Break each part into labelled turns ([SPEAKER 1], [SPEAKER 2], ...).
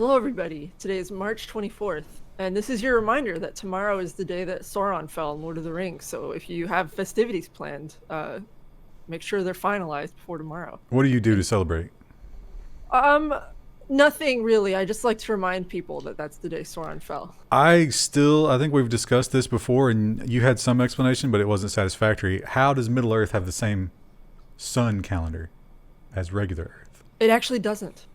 [SPEAKER 1] Hello, everybody. Today is March 24th, and this is your reminder that tomorrow is the day that Sauron fell in Lord of the Rings. So if you have festivities planned, make sure they're finalized before tomorrow.
[SPEAKER 2] What do you do to celebrate?
[SPEAKER 1] Um, Nothing really. I just like to remind people that that's the day Sauron fell.
[SPEAKER 2] I think we've discussed this before, and you had some explanation, but it wasn't satisfactory. How does Middle Earth have the same sun calendar as regular Earth?
[SPEAKER 1] It actually doesn't.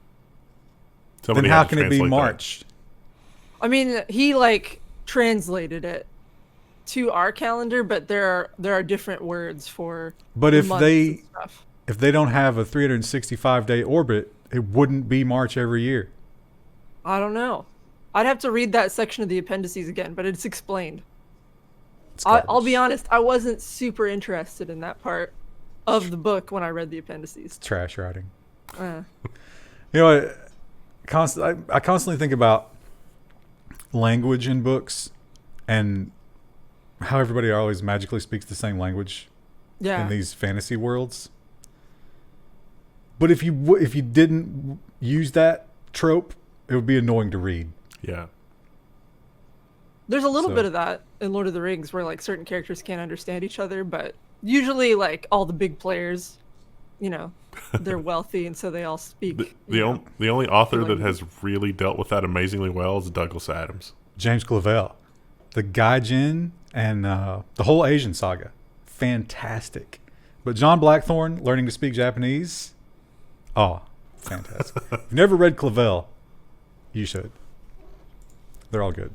[SPEAKER 2] Then how can it be March?
[SPEAKER 1] I mean, he translated it to our calendar, but there are different words for.
[SPEAKER 2] But
[SPEAKER 1] the
[SPEAKER 2] if
[SPEAKER 1] months and stuff.
[SPEAKER 2] if they don't have a 365-day orbit, it wouldn't be March every year.
[SPEAKER 1] I don't know. I'd have to read that section of the appendices again, but it's explained. I'll be honest, I wasn't super interested in that part of the book when I read the appendices.
[SPEAKER 2] It's trash writing. You know, I constantly think about language in books and how everybody always magically speaks the same language in these fantasy worlds. But if you didn't use that trope, it would be annoying to read.
[SPEAKER 3] Yeah.
[SPEAKER 1] There's a little bit of that in Lord of the Rings where certain characters can't understand each other, but usually all the big players, they're wealthy and so they all speak.
[SPEAKER 3] The only author that has really dealt with that amazingly well is Douglas Adams.
[SPEAKER 2] James Clavell. The Gaijin and the whole Asian saga. Fantastic. But John Blackthorne learning to speak Japanese. Oh, fantastic. If you've never read Clavell, you should. They're all good.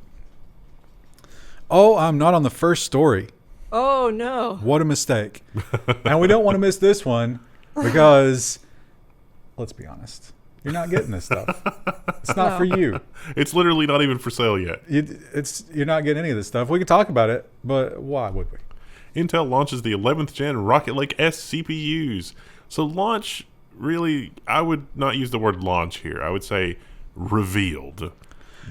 [SPEAKER 2] Oh, I'm not on the first story.
[SPEAKER 1] Oh, no.
[SPEAKER 2] What a mistake. And we don't want to miss this one because, let's be honest, you're not getting this stuff. It's not for you.
[SPEAKER 3] It's literally not even for sale yet.
[SPEAKER 2] You're not getting any of this stuff. We could talk about it, but why would we?
[SPEAKER 3] Intel launches the 11th gen Rocket Lake S CPUs. So launch, really, I would not use the word launch here. I would say revealed.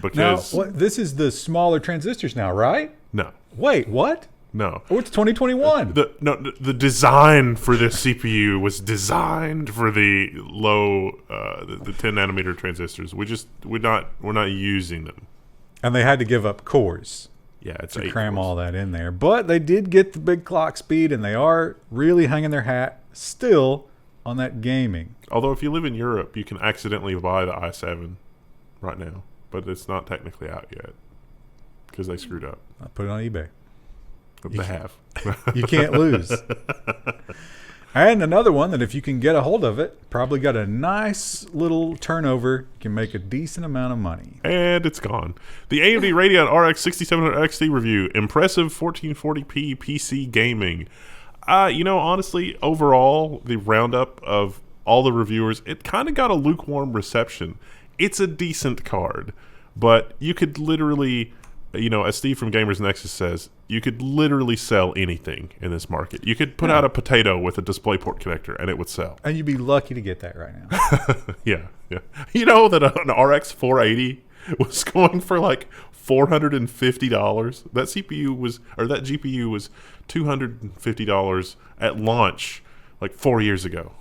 [SPEAKER 3] Because
[SPEAKER 2] now, this is the smaller transistors now, right?
[SPEAKER 3] No.
[SPEAKER 2] Wait, what?
[SPEAKER 3] No.
[SPEAKER 2] Oh, it's 2021.
[SPEAKER 3] The design for this CPU was designed for the low, the 10 nanometer transistors. We're not using them.
[SPEAKER 2] And they had to give up cores.
[SPEAKER 3] Yeah, it's
[SPEAKER 2] to cram all that in there. But they did get the big clock speed, and they are really hanging their hat still on that gaming.
[SPEAKER 3] Although if you live in Europe, you can accidentally buy the i7 right now, but it's not technically out yet because they screwed up.
[SPEAKER 2] I put it on eBay.
[SPEAKER 3] They have.
[SPEAKER 2] You can't lose. And another one that if you can get a hold of it, probably got a nice little turnover, can make a decent amount of money.
[SPEAKER 3] And it's gone. The AMD Radeon RX 6700 XT review. Impressive 1440p PC gaming. Honestly, overall, the roundup of all the reviewers, it kind of got a lukewarm reception. It's a decent card, but you could literally, as Steve from Gamers Nexus says, you could literally sell anything in this market. You could put out a potato with a DisplayPort connector and it would sell.
[SPEAKER 2] And you'd be lucky to get that right now.
[SPEAKER 3] Yeah. You know that an RX 480 was going for $450. That GPU was $250 at launch 4 years ago.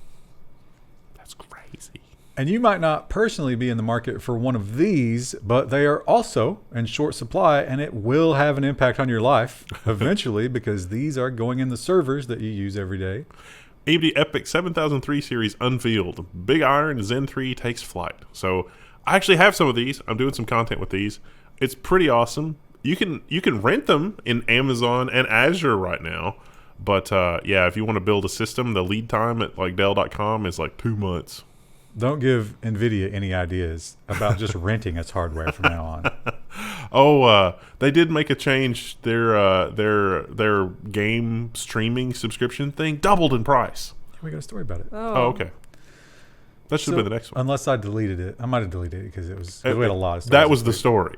[SPEAKER 3] That's crazy.
[SPEAKER 2] And you might not personally be in the market for one of these, but they are also in short supply, and it will have an impact on your life eventually because these are going in the servers that you use every day.
[SPEAKER 3] AMD EPYC 7003 series unveiled. Big Iron Zen 3 takes flight. So I actually have some of these. I'm doing some content with these. It's pretty awesome. You can rent them in Amazon and Azure right now. But if you want to build a system, the lead time at Dell.com is 2 months.
[SPEAKER 2] Don't give Nvidia any ideas about just renting its hardware from now
[SPEAKER 3] on. They did make a change. Their game streaming subscription thing doubled in price.
[SPEAKER 2] We got a story about it.
[SPEAKER 3] Oh okay. That should have been the next one.
[SPEAKER 2] Unless I deleted it. I might have deleted it because we had a lot of stuff.
[SPEAKER 3] That was the story.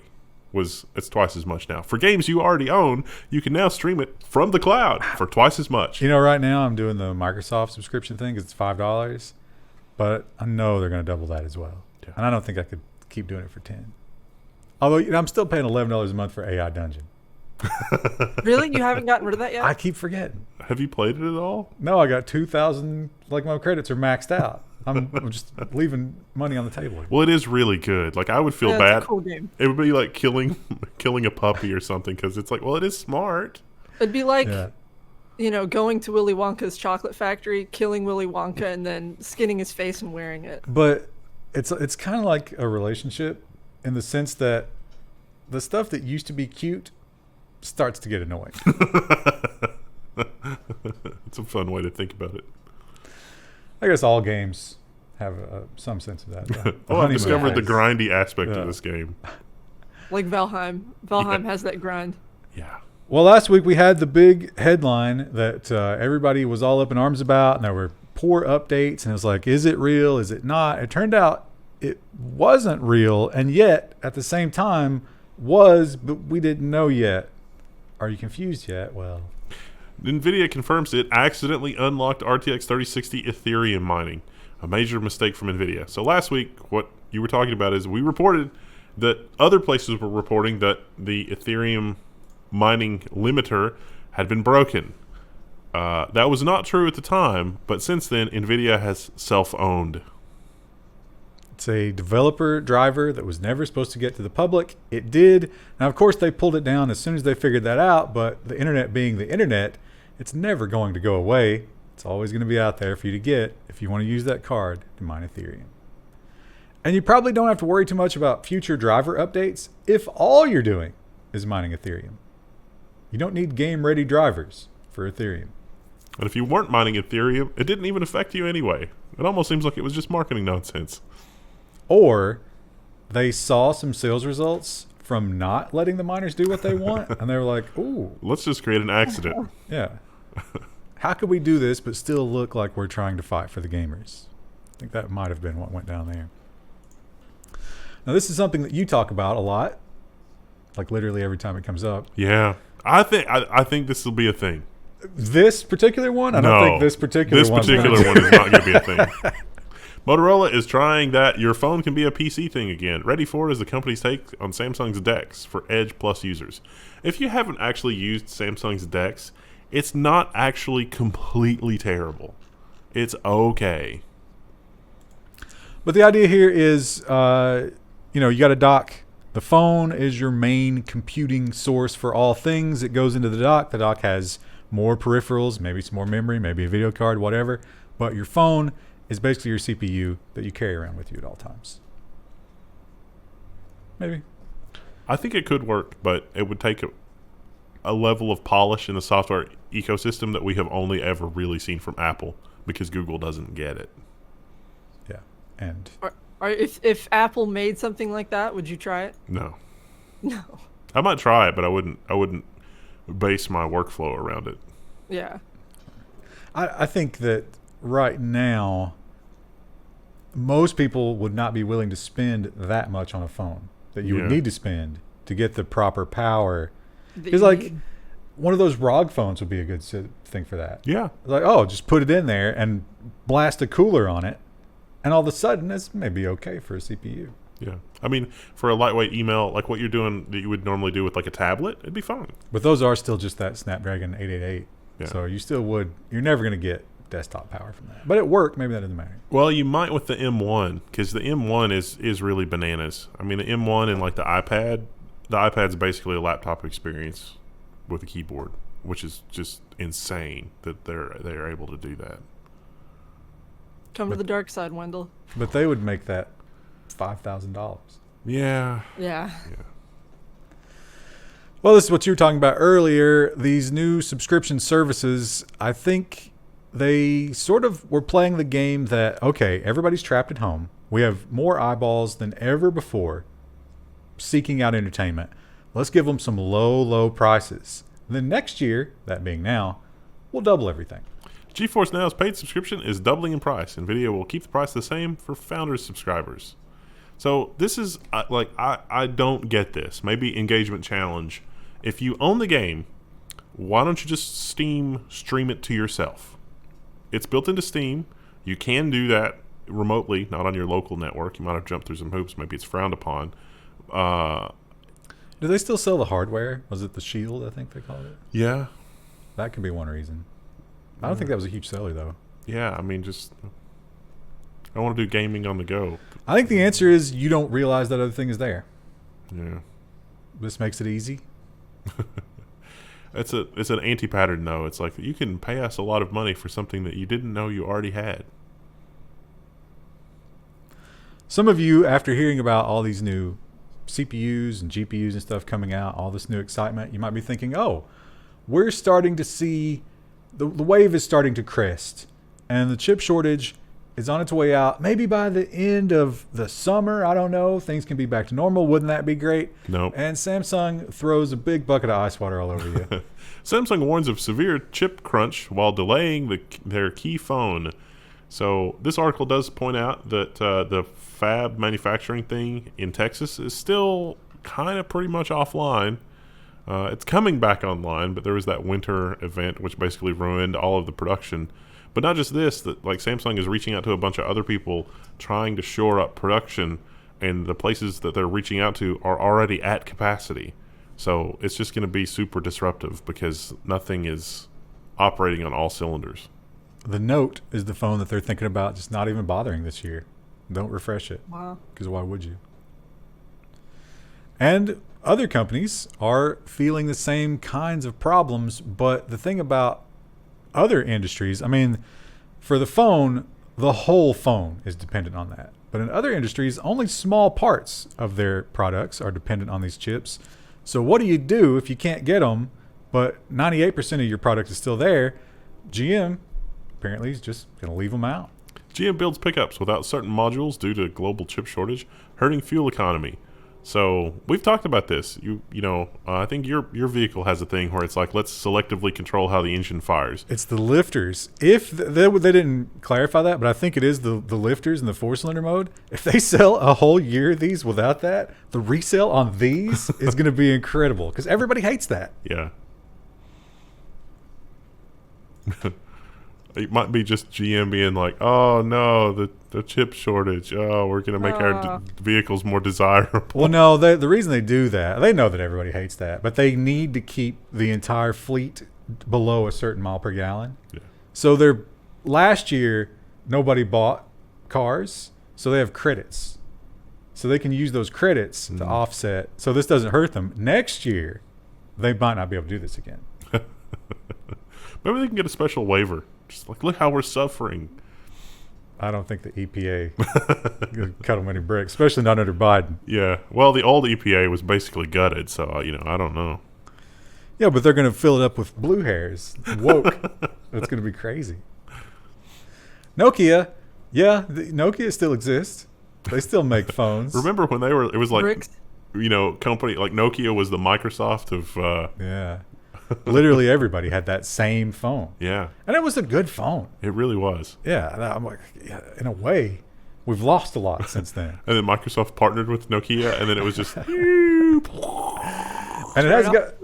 [SPEAKER 3] It's twice as much now. For games you already own, you can now stream it from the cloud for twice as much.
[SPEAKER 2] Right now I'm doing the Microsoft subscription thing because it's $5. But I know they're going to double that as well. Yeah. And I don't think I could keep doing it for 10. Although I'm still paying $11 a month for AI Dungeon.
[SPEAKER 1] Really? You haven't gotten rid of that yet?
[SPEAKER 2] I keep forgetting.
[SPEAKER 3] Have you played it at all?
[SPEAKER 2] No, I got 2,000, my credits are maxed out. I'm just leaving money on the table.
[SPEAKER 3] Well, it is really good. Like, I would feel
[SPEAKER 1] It's
[SPEAKER 3] bad.
[SPEAKER 1] a cool game.
[SPEAKER 3] It would be like killing a puppy or something, because it's like, well, it is smart.
[SPEAKER 1] It'd be like,
[SPEAKER 2] Yeah.
[SPEAKER 1] going to Willy Wonka's chocolate factory, killing Willy Wonka, and then skinning his face and wearing it.
[SPEAKER 2] But it's kind of like a relationship in the sense that the stuff that used to be cute starts to get annoying.
[SPEAKER 3] It's a fun way to think about it.
[SPEAKER 2] I guess all games have some sense of that. The
[SPEAKER 3] Oh, I've
[SPEAKER 2] honeymoon
[SPEAKER 3] discovered the
[SPEAKER 2] phase.
[SPEAKER 3] grindy aspect
[SPEAKER 2] Yeah.
[SPEAKER 3] of this game.
[SPEAKER 1] Like Valheim. Valheim has that grind.
[SPEAKER 3] Yeah.
[SPEAKER 2] Well, last week we had the big headline that everybody was all up in arms about, and there were poor updates, and it was like, is it real? Is it not? It turned out it wasn't real, and yet at the same time was, but we didn't know yet. Are you confused yet? Well,
[SPEAKER 3] Nvidia confirms it accidentally unlocked RTX 3060 Ethereum mining, a major mistake from Nvidia. So last week, what you were talking about is we reported that other places were reporting that the Ethereum mining limiter had been broken. That was not true at the time, but since then, Nvidia has self-owned.
[SPEAKER 2] it's a developer driver that was never supposed to get to the public. It did. Now, of course, they pulled it down as soon as they figured that out, but the internet being the internet, it's never going to go away. It's always going to be out there for you to get if you want to use that card to mine Ethereum. And you probably don't have to worry too much about future driver updates if all you're doing is mining Ethereum. You don't need game-ready drivers for Ethereum.
[SPEAKER 3] And if you weren't mining Ethereum, it didn't even affect you anyway. It almost seems like it was just marketing nonsense.
[SPEAKER 2] Or they saw some sales results from not letting the miners do what they want, and they were like, ooh,
[SPEAKER 3] Let's just create an accident.
[SPEAKER 2] yeah. How could we do this but still look like we're trying to fight for the gamers? I think that might have been what went down there. Now, this is something that you talk about a lot, like literally every time it comes up.
[SPEAKER 3] Yeah. I think this will be a thing.
[SPEAKER 2] This particular one? I don't think this particular one.
[SPEAKER 3] one is not going to be a thing. Motorola is trying that your phone can be a PC thing again. Ready for it is the company's take on Samsung's DeX for Edge Plus users. If you haven't actually used Samsung's DeX, it's not actually completely terrible. It's okay.
[SPEAKER 2] But the idea here is, you got a dock. The phone is your main computing source for all things. It goes into the dock. The dock has more peripherals, maybe some more memory, maybe a video card, whatever. But your phone is basically your CPU that you carry around with you at all times. Maybe.
[SPEAKER 3] I think it could work, but it would take a level of polish in the software ecosystem that we have only ever really seen from Apple, because Google doesn't get it.
[SPEAKER 2] Yeah. And
[SPEAKER 1] Or if Apple made something like that, would you try it?
[SPEAKER 3] No.
[SPEAKER 1] No.
[SPEAKER 3] I might try it, but I wouldn't base my workflow around it.
[SPEAKER 1] Yeah.
[SPEAKER 2] I think that right now, most people would not be willing to spend that much on a phone that you would need to spend to get the proper power. Because like one of those ROG phones would be a good thing for that.
[SPEAKER 3] Yeah.
[SPEAKER 2] Like, oh, just put it in there and blast a cooler on it. And all of a sudden, it's maybe okay for a CPU.
[SPEAKER 3] Yeah. I mean, for a lightweight email, like what you're doing that you would normally do with like a tablet, it'd be fine.
[SPEAKER 2] But those are still just that Snapdragon 888.
[SPEAKER 3] Yeah.
[SPEAKER 2] So you still would, you're never going to get desktop power from that. But it worked. Maybe that doesn't matter.
[SPEAKER 3] Well, you might with the M1, because the M1 is really bananas. I mean, the M1 and like the iPad's basically a laptop experience with a keyboard, which is just insane that they're able to do that.
[SPEAKER 1] Come to the dark side, Wendell.
[SPEAKER 2] But they would make that $5,000.
[SPEAKER 3] Yeah.
[SPEAKER 1] Yeah.
[SPEAKER 2] Well, this is what you were talking about earlier. These new subscription services, I think they sort of were playing the game that, okay, everybody's trapped at home. We have more eyeballs than ever before seeking out entertainment. Let's give them some low prices. And then next year, that being now, we'll double everything.
[SPEAKER 3] GeForce Now's paid subscription is doubling in price. Nvidia will keep the price the same for Founders subscribers. So this is I don't get this. Maybe engagement challenge. If you own the game, why don't you just stream it to yourself? It's built into Steam. You can do that remotely, not on your local network. You might have jumped through some hoops. Maybe it's frowned upon.
[SPEAKER 2] Do they still sell the hardware? Was it the Shield, I think they called it?
[SPEAKER 3] Yeah.
[SPEAKER 2] That could be one reason. I don't think that was a huge seller, though.
[SPEAKER 3] Yeah, I mean, just I want to do gaming on the go.
[SPEAKER 2] I think the answer is you don't realize that other thing is there.
[SPEAKER 3] Yeah.
[SPEAKER 2] This makes it easy.
[SPEAKER 3] It's an anti-pattern, though. It's like, you can pay us a lot of money for something that you didn't know you already had.
[SPEAKER 2] Some of you, after hearing about all these new CPUs and GPUs and stuff coming out, all this new excitement, you might be thinking, oh, we're starting to see the wave is starting to crest, and the chip shortage is on its way out. Maybe by the end of the summer, I don't know, things can be back to normal. Wouldn't that be great?
[SPEAKER 3] Nope.
[SPEAKER 2] And Samsung throws a big bucket of ice water all over you.
[SPEAKER 3] Samsung warns of severe chip crunch while delaying their key phone. So this article does point out that the fab manufacturing thing in Texas is still kind of pretty much offline. It's coming back online, but there was that winter event which basically ruined all of the production. But not just this, that like Samsung is reaching out to a bunch of other people trying to shore up production, and the places that they're reaching out to are already at capacity. So it's just going to be super disruptive because nothing is operating on all cylinders.
[SPEAKER 2] The Note is the phone that they're thinking about just not even bothering this year. Don't refresh it.
[SPEAKER 1] Wow.
[SPEAKER 2] Because why would you? And other companies are feeling the same kinds of problems, but the thing about other industries, I mean, for the phone, the whole phone is dependent on that. But in other industries, only small parts of their products are dependent on these chips. So what do you do if you can't get them, but 98% of your product is still there? GM apparently is just going to leave them out.
[SPEAKER 3] GM builds pickups without certain modules due to global chip shortage, hurting fuel economy. So we've talked about this. I think your vehicle has a thing where it's like, let's selectively control how the engine fires.
[SPEAKER 2] It's the lifters. If they didn't clarify that, but I think it is the lifters in the 4-cylinder mode. If they sell a whole year of these without that, the resale on these is going to be incredible because everybody hates that.
[SPEAKER 3] Yeah. It might be just GM being like, oh no, the chip shortage. Oh, we're going to make our vehicles more desirable.
[SPEAKER 2] Well, no, the reason they do that, they know that everybody hates that, but they need to keep the entire fleet below a certain mile per gallon.
[SPEAKER 3] Yeah.
[SPEAKER 2] So last year, nobody bought cars, so they have credits. So they can use those credits to offset. So this doesn't hurt them. Next year, they might not be able to do this again.
[SPEAKER 3] Maybe they can get a special waiver. Just like, look how we're suffering.
[SPEAKER 2] I don't think the EPA cut them any bricks, especially not under Biden.
[SPEAKER 3] Yeah. Well, the old EPA was basically gutted, so, I don't know.
[SPEAKER 2] Yeah, but they're going to fill it up with blue hairs. Woke. That's going to be crazy. Nokia. Yeah, Nokia still exists. They still make phones.
[SPEAKER 3] Remember when it was like,
[SPEAKER 1] Bricks?
[SPEAKER 3] company, like Nokia was the Microsoft of...
[SPEAKER 2] yeah. Literally everybody had that same phone.
[SPEAKER 3] Yeah.
[SPEAKER 2] And it was a good phone.
[SPEAKER 3] It really was.
[SPEAKER 2] Yeah. And I'm like, yeah, in a way, we've lost a lot since then.
[SPEAKER 3] And then Microsoft partnered with Nokia, and then it was just...
[SPEAKER 2] And it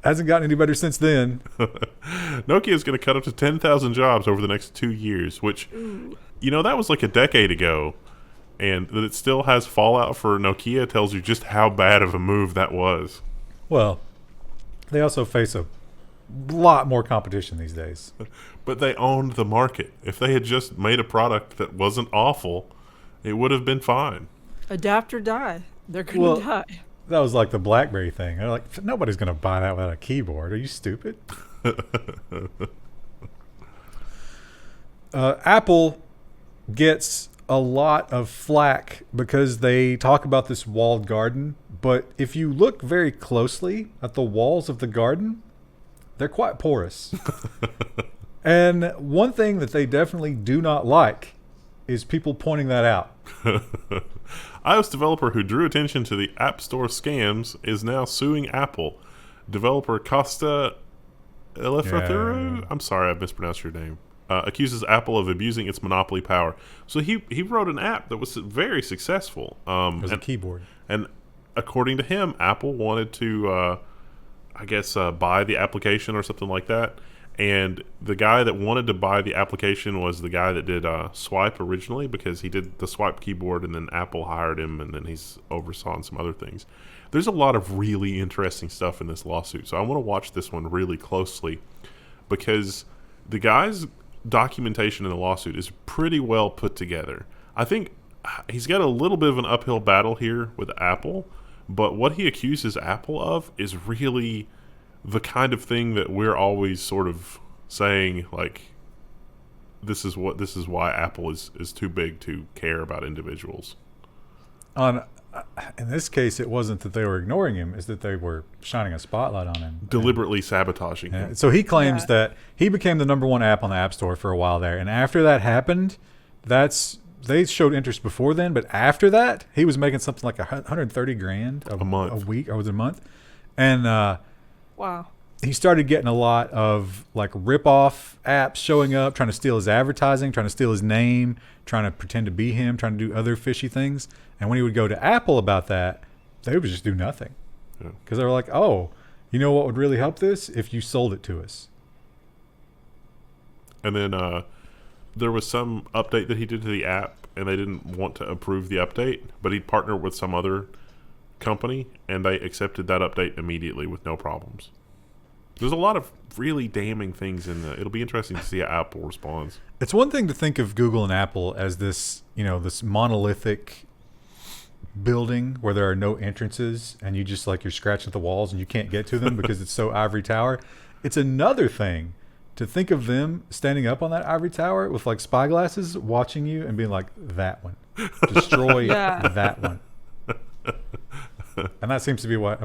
[SPEAKER 2] hasn't gotten any better since then.
[SPEAKER 3] Nokia is going to cut up to 10,000 jobs over the next 2 years, which, that was like a decade ago. And that it still has fallout for Nokia tells you just how bad of a move that was.
[SPEAKER 2] Well, they also face a lot more competition these days.
[SPEAKER 3] But they owned the market. If they had just made a product that wasn't awful, it would have been fine.
[SPEAKER 1] Adapt or die. They're going to die.
[SPEAKER 2] That was like the BlackBerry thing. They're like, nobody's going to buy that without a keyboard. Are you stupid? Apple gets a lot of flack because they talk about this walled garden. But if you look very closely at the walls of the garden, they're quite porous. And one thing that they definitely do not like is people pointing that out.
[SPEAKER 3] iOS developer who drew attention to the App Store scams is now suing Apple. Developer Costa Eleftheriou, I'm sorry I mispronounced your name, accuses Apple of abusing its monopoly power. So he wrote an app that was very successful.
[SPEAKER 2] It was a keyboard.
[SPEAKER 3] And according to him, Apple wanted to, buy the application or something like that. And the guy that wanted to buy the application was the guy that did Swipe originally, because he did the Swipe keyboard, and then Apple hired him, and then he's oversaw some other things. There's a lot of really interesting stuff in this lawsuit, so I want to watch this one really closely, because the guy's documentation in the lawsuit is pretty well put together. I think he's got a little bit of an uphill battle here with Apple, but what he accuses Apple of is really the kind of thing that we're always sort of saying, like, this is why Apple is too big to care about individuals.
[SPEAKER 2] In this case, it wasn't that they were ignoring him; it's that they were shining a spotlight on him,
[SPEAKER 3] Deliberately sabotaging him.
[SPEAKER 2] So he claims that he became the #1 app on the App Store for a while there, and after that happened, they showed interest before then, but after that, he was making something like $130,000
[SPEAKER 3] a month,
[SPEAKER 2] a week, or was it a month? And
[SPEAKER 1] wow.
[SPEAKER 2] He started getting a lot of like rip-off apps showing up, trying to steal his advertising, trying to steal his name, trying to pretend to be him, trying to do other fishy things. And when he would go to Apple about that, they would just do nothing. Because they were like, oh, you know what would really help this? If you sold it to us.
[SPEAKER 3] And then there was some update that he did to the app, and they didn't want to approve the update, but he'd partner with some other company, and they accepted that update immediately with no problems. There's a lot of really damning things in the. It'll be interesting to see how Apple responds.
[SPEAKER 2] It's one thing to think of Google and Apple as this, this monolithic building where there are no entrances and you're scratching at the walls and you can't get to them because it's so ivory tower. It's another thing to think of them standing up on that ivory tower with like spyglasses watching you and being like, that one, destroy that one. And that seems to be what,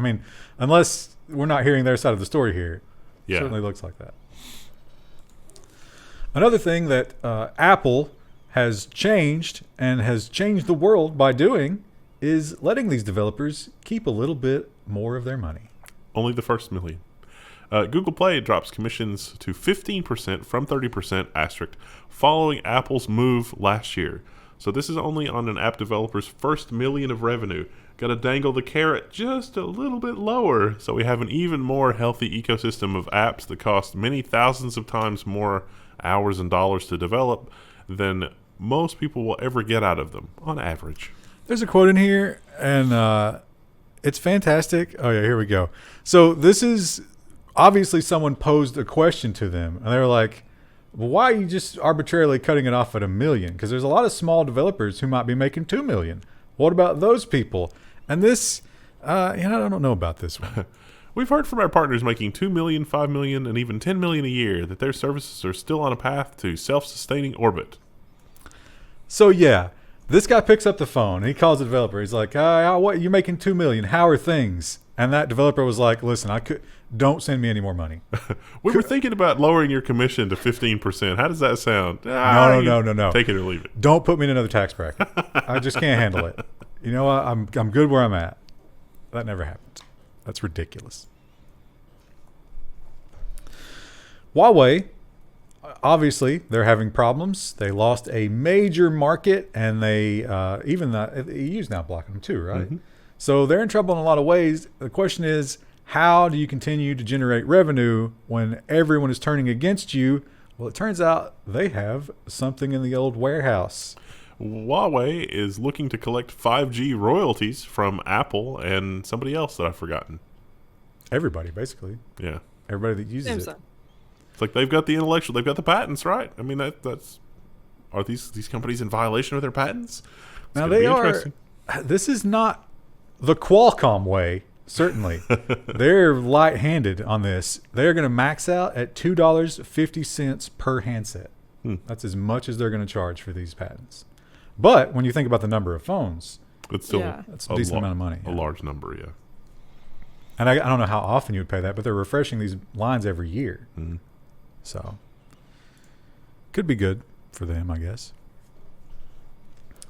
[SPEAKER 2] unless we're not hearing their side of the story here. It certainly looks like that. Another thing that Apple has changed and has changed the world by doing is letting these developers keep a little bit more of their money.
[SPEAKER 3] Only the first million. Google Play drops commissions to 15% from 30% asterisk following Apple's move last year. So this is only on an app developer's first million of revenue. Got to dangle the carrot just a little bit lower so we have an even more healthy ecosystem of apps that cost many thousands of times more hours and dollars to develop than most people will ever get out of them on average.
[SPEAKER 2] There's a quote in here, and it's fantastic. Oh, yeah, here we go. So this is obviously someone posed a question to them, and they were like, well, why are you just arbitrarily cutting it off at $1 million? Because there's a lot of small developers who might be making $2 million. What about those people? And this, I don't know about this one.
[SPEAKER 3] We've heard from our partners making $2 million, $5 million, and even $10 million a year that their services are still on a path to self-sustaining orbit.
[SPEAKER 2] So, yeah, this guy picks up the phone and he calls the developer. He's like, what, you're making $2 million. How are things? And that developer was like, listen, don't send me any more money.
[SPEAKER 3] We were thinking about lowering your commission to 15%. How does that sound?
[SPEAKER 2] No.
[SPEAKER 3] Take it or leave it.
[SPEAKER 2] Don't put me in another tax bracket. I just can't handle it. You know what? I'm good where I'm at. That never happened. That's ridiculous. Huawei, obviously, they're having problems. They lost a major market, and they even the EU's now blocking them too, right? Mm-hmm. So they're in trouble in a lot of ways. The question is, how do you continue to generate revenue when everyone is turning against you? Well, it turns out they have something in the old warehouse.
[SPEAKER 3] Huawei is looking to collect 5G royalties from Apple and somebody else that I've forgotten.
[SPEAKER 2] Everybody, basically.
[SPEAKER 3] Yeah.
[SPEAKER 2] Everybody that uses it.
[SPEAKER 3] It's like they've got the intellectual, they've got the patents, right? I mean, that's are these companies in violation of their patents?
[SPEAKER 2] Now they are. This is not the Qualcomm way. Certainly, they're light-handed on this. They're going to max out at $2.50 per handset. That's as much as they're going to charge for these patents. But when you think about the number of phones,
[SPEAKER 3] it's still
[SPEAKER 2] that's a decent amount of money.
[SPEAKER 3] A large number, yeah.
[SPEAKER 2] And I don't know how often you would pay that, but they're refreshing these lines every year.
[SPEAKER 3] Mm-hmm.
[SPEAKER 2] So, could be good for them, I guess.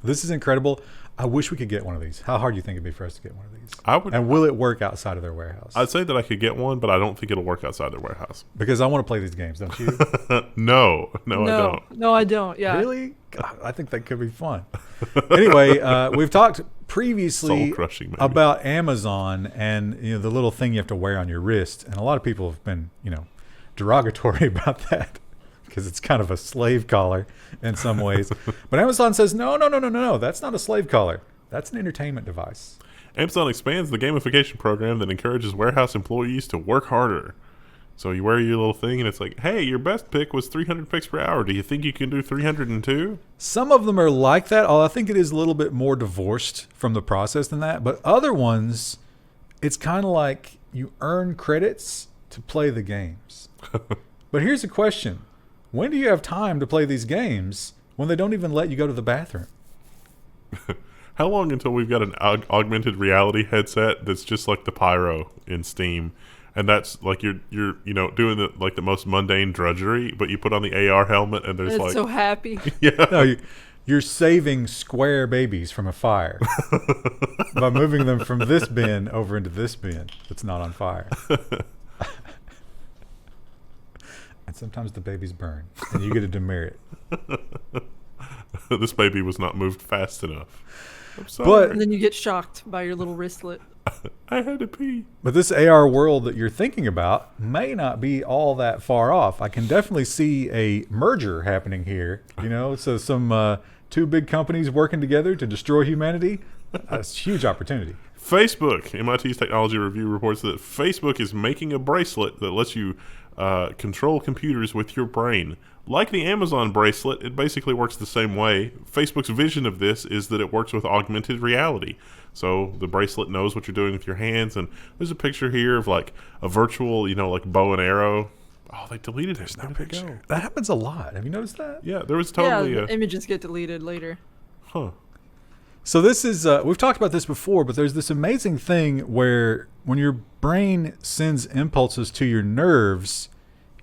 [SPEAKER 2] This is incredible. I wish we could get one of these. How hard do you think it'd be for us to get one of these? And will it work outside of their warehouse?
[SPEAKER 3] I'd say that I could get one, but I don't think it'll work outside their warehouse.
[SPEAKER 2] Because I want to play these games, don't you?
[SPEAKER 3] No, I don't.
[SPEAKER 1] No, I don't. Yeah.
[SPEAKER 2] Really? God, I think that could be fun. Anyway, we've talked previously about Amazon and the little thing you have to wear on your wrist, and a lot of people have been derogatory about that. Because it's kind of a slave collar in some ways. But Amazon says, no, that's not a slave collar. That's an entertainment device.
[SPEAKER 3] Amazon expands the gamification program that encourages warehouse employees to work harder. So you wear your little thing, and it's like, hey, your best pick was 300 picks per hour. Do you think you can do 302?
[SPEAKER 2] Some of them are like that, although I think it is a little bit more divorced from the process than that. But other ones, it's kind of like you earn credits to play the games. But here's the question. When do you have time to play these games when they don't even let you go to the bathroom?
[SPEAKER 3] How long until we've got an augmented reality headset that's just like the Pyro in Steam, and that's like you're doing the most mundane drudgery, but you put on the AR helmet and there's
[SPEAKER 1] It's so happy.
[SPEAKER 3] yeah.
[SPEAKER 2] No, you're saving square babies from a fire by moving them from this bin over into this bin that's not on fire. And sometimes the babies burn, and you get a demerit.
[SPEAKER 3] This baby was not moved fast enough. I'm sorry.
[SPEAKER 2] But
[SPEAKER 1] And then you get shocked by your little wristlet.
[SPEAKER 3] I had to pee.
[SPEAKER 2] But this AR world that you're thinking about may not be all that far off. I can definitely see a merger happening here. So some two big companies working together to destroy humanity. That's a huge opportunity.
[SPEAKER 3] Facebook, MIT's Technology Review reports that Facebook is making a bracelet that lets you control computers with your brain. Like the Amazon bracelet, it basically works the same way. Facebook's vision of this is that it works with augmented reality. So the bracelet knows what you're doing with your hands, and there's a picture here of like a virtual, like bow and arrow. Oh, they deleted it.
[SPEAKER 2] There's no
[SPEAKER 3] Where did it
[SPEAKER 2] picture.
[SPEAKER 3] go?
[SPEAKER 2] That happens a lot. Have you noticed that?
[SPEAKER 3] Yeah, there was totally
[SPEAKER 1] yeah, the images get deleted later.
[SPEAKER 3] huh.
[SPEAKER 2] So this is, we've talked about this before, but there's this amazing thing where when your brain sends impulses to your nerves,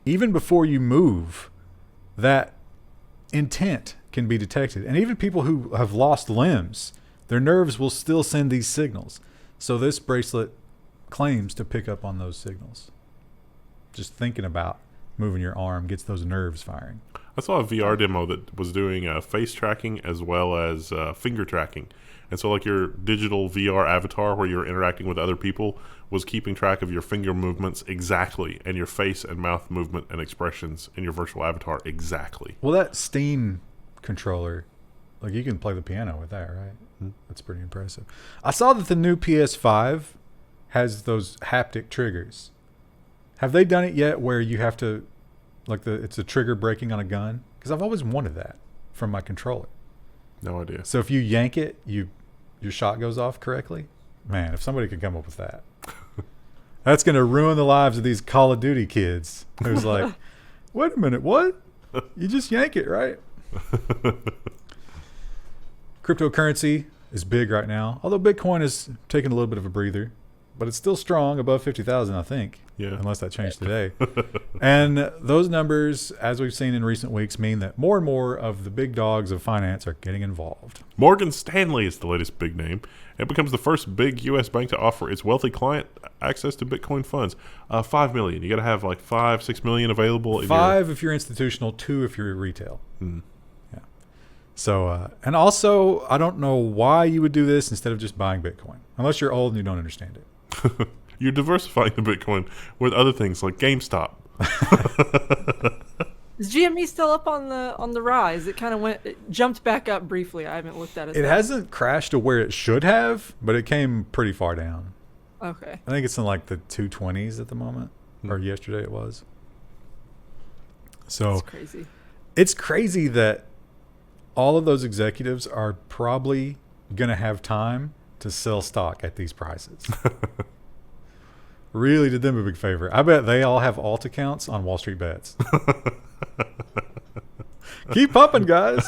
[SPEAKER 2] even before you move, that intent can be detected. And even people who have lost limbs, their nerves will still send these signals. So this bracelet claims to pick up on those signals. Just thinking about moving your arm gets those nerves firing.
[SPEAKER 3] I saw a VR demo that was doing face tracking as well as finger tracking. And so like your digital VR avatar where you're interacting with other people was keeping track of your finger movements exactly and your face and mouth movement and expressions in your virtual avatar exactly.
[SPEAKER 2] Well, that Steam controller, like you can play the piano with that, right? Mm-hmm. That's pretty impressive. I saw that the new PS5 has those haptic triggers. Have they done it yet where you have to, it's a trigger breaking on a gun? Because I've always wanted that from my controller.
[SPEAKER 3] No idea.
[SPEAKER 2] So if you yank it, your shot goes off correctly. Man, if somebody could come up with that, that's going to ruin the lives of these Call of Duty kids. Who's like, wait a minute, what? You just yank it, right? Cryptocurrency is big right now, although Bitcoin is taking a little bit of a breather, but it's still strong, above 50,000, I think.
[SPEAKER 3] Yeah.
[SPEAKER 2] Unless that changed today. And those numbers, as we've seen in recent weeks, mean that more and more of the big dogs of finance are getting involved.
[SPEAKER 3] Morgan Stanley is the latest big name. It becomes the first big U.S. bank to offer its wealthy client access to Bitcoin funds. $5 million. You got to have like $5-6 million available.
[SPEAKER 2] Five if you're institutional, 2 if you're retail.
[SPEAKER 3] Mm.
[SPEAKER 2] Yeah. So, and also, I don't know why you would do this instead of just buying Bitcoin, unless you're old and you don't understand it.
[SPEAKER 3] You're diversifying the Bitcoin with other things like GameStop.
[SPEAKER 1] Is GME still up on the rise? It kind of jumped back up briefly. I haven't looked at it.
[SPEAKER 2] It hasn't crashed to where it should have, but it came pretty far down.
[SPEAKER 1] Okay.
[SPEAKER 2] I think it's in like the 220s at the moment, or yesterday it was. So
[SPEAKER 1] That's crazy.
[SPEAKER 2] It's crazy that all of those executives are probably going to have time to sell stock at these prices. Really did them a big favor. I bet they all have alt accounts on Wall Street Bets. Keep pumping, guys.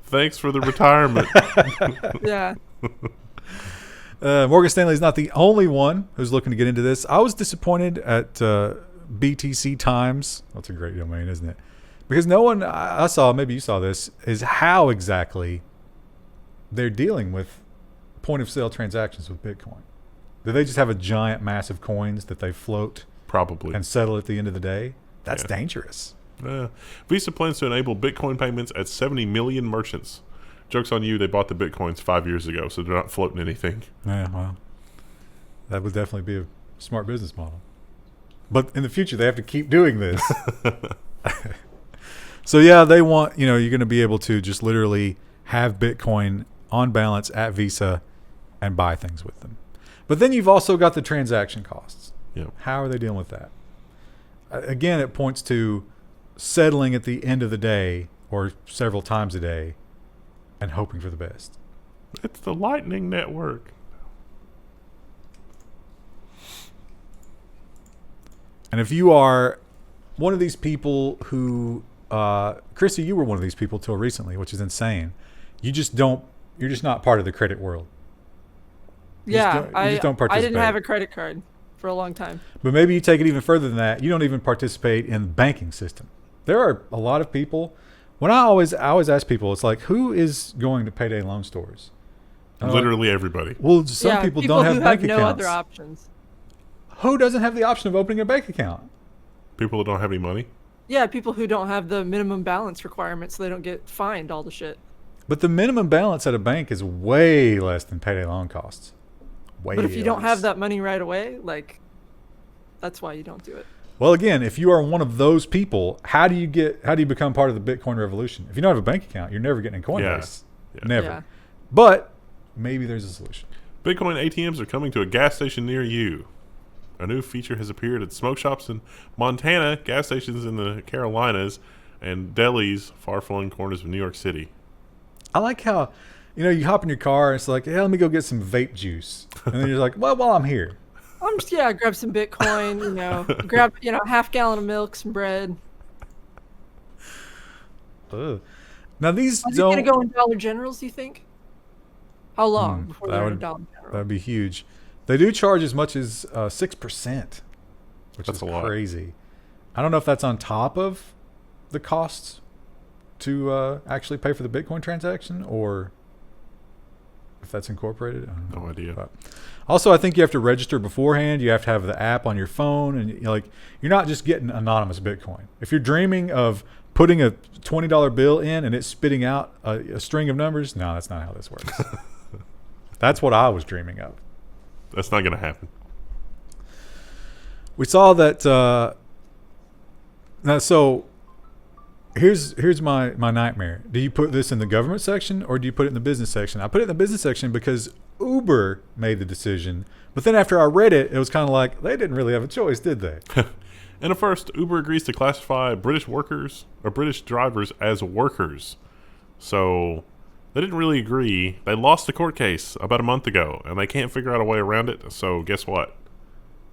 [SPEAKER 3] Thanks for the retirement.
[SPEAKER 1] Yeah.
[SPEAKER 2] Morgan Stanley is not the only one who's looking to get into this. I was disappointed at BTC Times. That's a great domain, isn't it? Because no one I saw, maybe you saw this, is how exactly they're dealing with point of sale transactions with Bitcoin. Do they just have a giant mass of coins that they float
[SPEAKER 3] Probably.
[SPEAKER 2] and settle at the end of the day? That's dangerous.
[SPEAKER 3] Visa plans to enable Bitcoin payments at 70 million merchants. Joke's on you, they bought the Bitcoins 5 years ago, so they're not floating anything.
[SPEAKER 2] Yeah, well, that would definitely be a smart business model. But in the future, they have to keep doing this. So, yeah, they want, you're going to be able to just literally have Bitcoin on balance at Visa and buy things with them. But then you've also got the transaction costs.
[SPEAKER 3] Yeah.
[SPEAKER 2] How are they dealing with that? again, it points to settling at the end of the day or several times a day and hoping for the best.
[SPEAKER 3] It's the Lightning Network.
[SPEAKER 2] And if you are one of these people who, Chrissy, you were one of these people till recently, which is insane. You're just not part of the credit world. You just don't participate.
[SPEAKER 1] I didn't have a credit card for a long time.
[SPEAKER 2] But maybe you take it even further than that. You don't even participate in the banking system. There are a lot of people. When I always ask people, it's like, who is going to payday loan stores?
[SPEAKER 3] Literally everybody.
[SPEAKER 2] Well, some people don't have bank accounts.
[SPEAKER 1] No other options.
[SPEAKER 2] Who doesn't have the option of opening a bank account?
[SPEAKER 3] People that don't have any money?
[SPEAKER 1] Yeah, people who don't have the minimum balance requirement so they don't get fined all the shit.
[SPEAKER 2] But the minimum balance at a bank is way less than payday loan costs. Way
[SPEAKER 1] But if you don't
[SPEAKER 2] less.
[SPEAKER 1] have that money right away, like, that's why you don't do it.
[SPEAKER 2] Well, again, if you are one of those people, how do you become part of the Bitcoin revolution? If you don't have a bank account, you're never getting in Coinbase.
[SPEAKER 3] Yeah.
[SPEAKER 2] Never.
[SPEAKER 1] Yeah.
[SPEAKER 2] But maybe there's a solution.
[SPEAKER 3] Bitcoin ATMs are coming to a gas station near you. A new feature has appeared at smoke shops in Montana, gas stations in the Carolinas, and delis far-flung corners of New York City.
[SPEAKER 2] I like how, you hop in your car and it's like, yeah, let me go get some vape juice. And then you're like, well, while I'm here.
[SPEAKER 1] I'm just, grab some Bitcoin, grab, half gallon of milk, some bread.
[SPEAKER 2] Ugh. Now these
[SPEAKER 1] Is it going to go in Dollar Generals, do you think? How long before they're in Dollar General?
[SPEAKER 2] That'd be huge. They do charge as much as 6%, which is
[SPEAKER 3] a lot.
[SPEAKER 2] crazy. I don't know if that's on top of the costs to actually pay for the Bitcoin transaction or if that's incorporated. I don't know.
[SPEAKER 3] No idea.
[SPEAKER 2] But also, I think you have to register beforehand. You have to have the app on your phone, and you're not just getting anonymous Bitcoin. If you're dreaming of putting a $20 bill in and it's spitting out a string of numbers, no, that's not how this works. That's what I was dreaming of.
[SPEAKER 3] That's not going to happen.
[SPEAKER 2] We saw that. Now, so here's my nightmare. Do you put this in the government section or do you put it in the business section? I put it in the business section because Uber made the decision. But then after I read it, it was kind of like they didn't really have a choice, did they?
[SPEAKER 3] And at first, Uber agrees to classify British workers or British drivers as workers. So they didn't really agree. They lost the court case about a month ago, and they can't figure out a way around it. So guess what?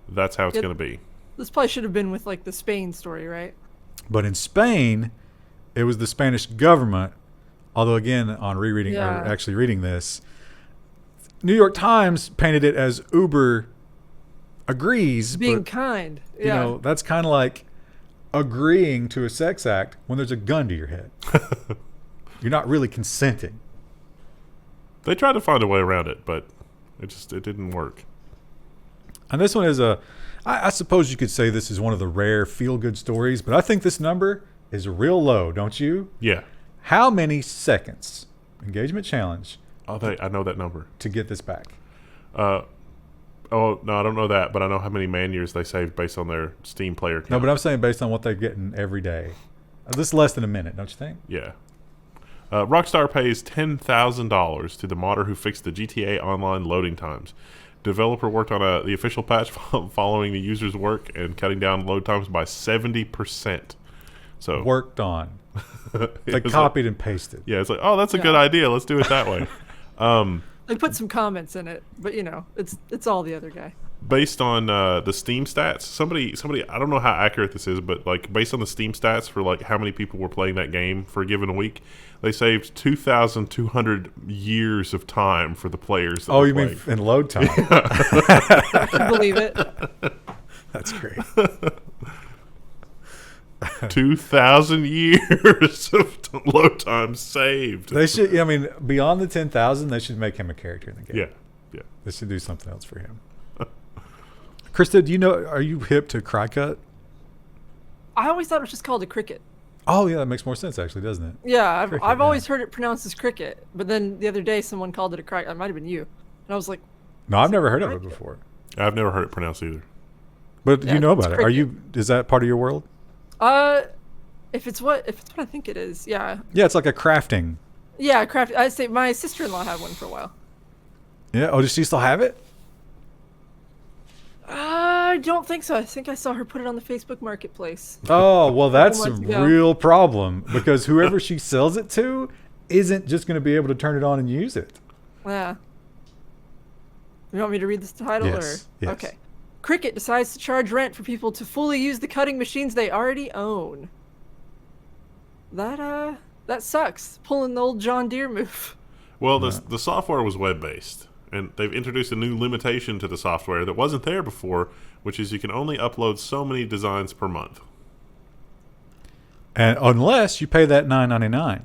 [SPEAKER 3] That's how it's going to be.
[SPEAKER 1] This probably should have been with the Spain story, right?
[SPEAKER 2] But in Spain, it was the Spanish government. Although again, on rereading or actually reading this, New York Times painted it as Uber agrees.
[SPEAKER 1] Being kind. Yeah.
[SPEAKER 2] That's kind of like agreeing to a sex act when there's a gun to your head. You're not really consenting.
[SPEAKER 3] They tried to find a way around it, but it didn't work.
[SPEAKER 2] And this one is I suppose you could say this is one of the rare feel-good stories, but I think this number is real low, don't you?
[SPEAKER 3] Yeah.
[SPEAKER 2] How many seconds, engagement challenge,
[SPEAKER 3] I know that number.
[SPEAKER 2] to get this back?
[SPEAKER 3] Oh, no, I don't know that, but I know how many man years they saved based on their Steam player count.
[SPEAKER 2] No, but I'm saying based on what they're getting every day. This is less than a minute, don't you think?
[SPEAKER 3] Yeah. Rockstar pays $10,000 to the modder who fixed the GTA Online loading times. Developer worked on the official patch following the user's work and cutting down load times by 70%. So
[SPEAKER 2] Worked on. They copied and pasted.
[SPEAKER 3] Yeah, it's like, oh, that's a good idea. Let's do it that way.
[SPEAKER 1] They put some comments in it, but it's all the other guy.
[SPEAKER 3] Based on the Steam stats, somebody, I don't know how accurate this is, but based on the Steam stats for how many people were playing that game for a given week, they saved 2,200 years of time for the players. That
[SPEAKER 2] You mean in load time?
[SPEAKER 1] I can believe it.
[SPEAKER 2] That's great.
[SPEAKER 3] 2,000 years of load time saved.
[SPEAKER 2] They should. Beyond the 10,000, they should make him a character in the game.
[SPEAKER 3] Yeah.
[SPEAKER 2] They should do something else for him. Krista, are you hip to Cricut?
[SPEAKER 1] I always thought it was just called a Cricut.
[SPEAKER 2] Oh yeah, that makes more sense actually, doesn't it?
[SPEAKER 1] Yeah,
[SPEAKER 2] Cricut,
[SPEAKER 1] I've always heard it pronounced as Cricut, but then the other day someone called it a Cricut. It might have been you, and I was like,
[SPEAKER 2] No, I've never heard of it before.
[SPEAKER 3] I've never heard it pronounced either.
[SPEAKER 2] But you know
[SPEAKER 1] it's
[SPEAKER 2] about it. Is that part of your world?
[SPEAKER 1] If it's what I think it is, yeah.
[SPEAKER 2] Yeah, it's like a crafting.
[SPEAKER 1] Yeah, craft. I say my sister-in-law had one for a while.
[SPEAKER 2] Yeah. Oh, does she still have it?
[SPEAKER 1] I don't think so. I think I saw her put it on the Facebook Marketplace.
[SPEAKER 2] Oh, well, that's a
[SPEAKER 1] months ago.
[SPEAKER 2] real problem because whoever she sells it to isn't just going to be able to turn it on and use it.
[SPEAKER 1] Yeah. You want me to read this title?
[SPEAKER 2] Yes,
[SPEAKER 1] Or?
[SPEAKER 2] yes.
[SPEAKER 1] Okay. Cricut decides to charge rent for people to fully use the cutting machines they already own. That sucks. Pulling the old John Deere move.
[SPEAKER 3] Well, the software was web-based, and they've introduced a new limitation to the software that wasn't there before, which is you can only upload so many designs per month.
[SPEAKER 2] And unless you pay that $9.99.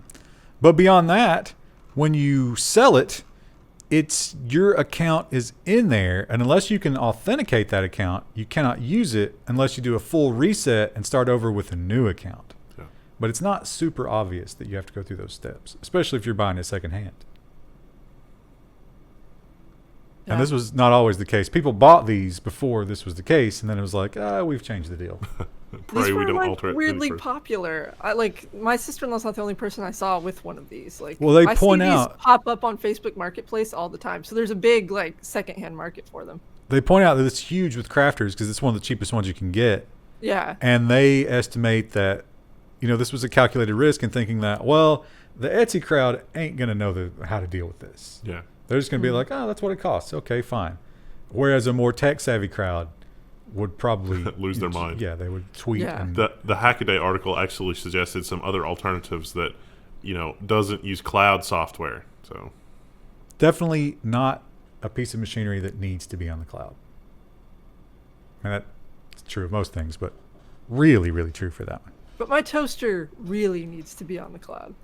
[SPEAKER 2] But beyond that, when you sell it, it's your account is in there, and unless you can authenticate that account, you cannot use it unless you do a full reset and start over with a new account.
[SPEAKER 3] Yeah.
[SPEAKER 2] But it's not super obvious that you have to go through those steps, especially if you're buying it secondhand.
[SPEAKER 1] Yeah.
[SPEAKER 2] And this was not always the case. People bought these before this was the case, and then it was like, we've changed the deal.
[SPEAKER 3] Pray
[SPEAKER 1] These
[SPEAKER 3] we
[SPEAKER 1] were
[SPEAKER 3] don't
[SPEAKER 1] like
[SPEAKER 3] alter it.
[SPEAKER 1] weirdly
[SPEAKER 3] any further.
[SPEAKER 1] popular. My sister-in-law's not the only person I saw with one of these. Like,
[SPEAKER 2] Well, they
[SPEAKER 1] I
[SPEAKER 2] point
[SPEAKER 1] see
[SPEAKER 2] out-
[SPEAKER 1] these pop up on Facebook Marketplace all the time. So there's a big like secondhand market for them.
[SPEAKER 2] They point out that it's huge with crafters because it's one of the cheapest ones you can get.
[SPEAKER 1] Yeah.
[SPEAKER 2] And they estimate that, this was a calculated risk and thinking that, well, the Etsy crowd ain't going to know how to deal with this.
[SPEAKER 3] Yeah.
[SPEAKER 2] They're just going to be like, oh, that's what it costs. Okay, fine. Whereas a more tech-savvy crowd would probably
[SPEAKER 3] Lose their mind.
[SPEAKER 2] Yeah, they would tweet.
[SPEAKER 1] Yeah.
[SPEAKER 2] And,
[SPEAKER 3] The Hackaday article actually suggested some other alternatives that, doesn't use cloud software. So
[SPEAKER 2] definitely not a piece of machinery that needs to be on the cloud. And that's true of most things, but really, really true for that one.
[SPEAKER 1] But my toaster really needs to be on the cloud.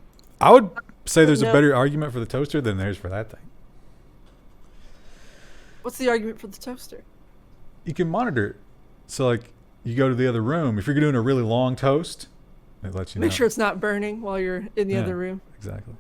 [SPEAKER 2] I would say there's a
[SPEAKER 1] No.
[SPEAKER 2] better argument for the toaster than there is for that thing.
[SPEAKER 1] What's the argument for the toaster?
[SPEAKER 2] You can monitor it. So, like, you go to the other room. If you're doing a really long toast, it lets you know.
[SPEAKER 1] Make sure it's not burning while you're in the
[SPEAKER 2] Yeah.
[SPEAKER 1] other room.
[SPEAKER 2] Exactly.